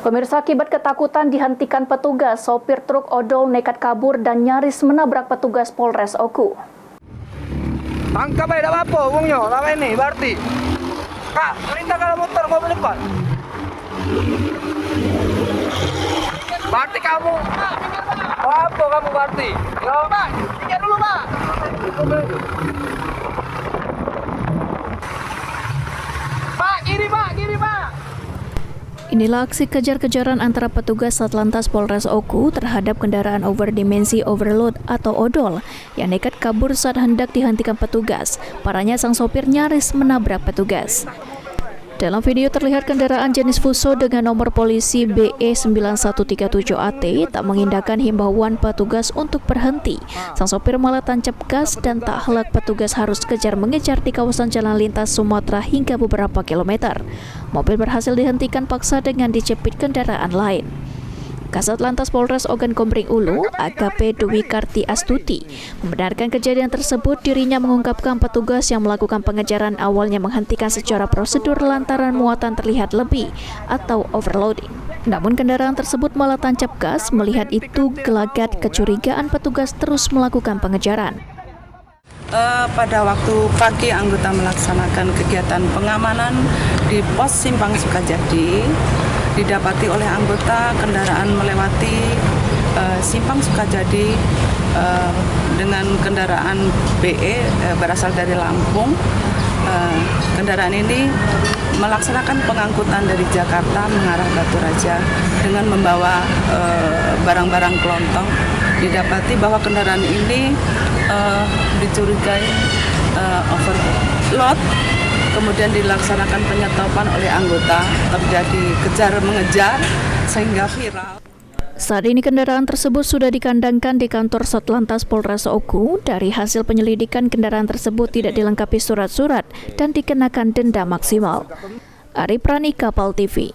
Pemirsa, akibat ketakutan dihentikan petugas, sopir truk odol nekat kabur dan nyaris menabrak petugas Polres Oku. Tangkap aja, tidak apa-apa, uangnya, lama ini, berarti. Kak, perintah kalau motor, mobil depan. Berarti kamu. Apa kamu berarti? Ya, Pak, pinjam dulu, Pak. Pak, kiri, Pak, kiri, Pak. Inilah aksi kejar-kejaran antara petugas Satlantas Polres Oku terhadap kendaraan overdimensi overload atau odol yang nekat kabur saat hendak dihentikan petugas. Parahnya sang sopir nyaris menabrak petugas. Dalam video terlihat kendaraan jenis Fuso dengan nomor polisi BE9137AT tak mengindahkan himbauan petugas untuk berhenti. Sang sopir malah tancap gas dan tak helak petugas harus kejar mengejar di kawasan jalan lintas Sumatera hingga beberapa kilometer. Mobil berhasil dihentikan paksa dengan dicepit kendaraan lain. Kasat Lantas Polres Ogan Komering Ulu, AKP Dwi Karti Astuti, membenarkan kejadian tersebut. Dirinya mengungkapkan petugas yang melakukan pengejaran awalnya menghentikan secara prosedur lantaran muatan terlihat lebih atau overloading. Namun kendaraan tersebut malah tancap gas. Melihat itu, gelagat kecurigaan petugas terus melakukan pengejaran. Pada waktu pagi anggota melaksanakan kegiatan pengamanan di pos Simpang Sukajadi, didapati oleh anggota kendaraan melewati Simpang Sukajadi dengan kendaraan BE berasal dari Lampung. Kendaraan ini melaksanakan pengangkutan dari Jakarta mengarah Batu Raja dengan membawa barang-barang kelontong. Didapati bahwa kendaraan ini dicurigai overload. Kemudian dilaksanakan penyetopan oleh anggota, terjadi kejar-mengejar sehingga viral. Saat ini kendaraan tersebut sudah dikandangkan di kantor Satlantas Polres Oku. Dari hasil penyelidikan, kendaraan tersebut tidak dilengkapi surat-surat dan dikenakan denda maksimal. Ari Prani, Kapal TV.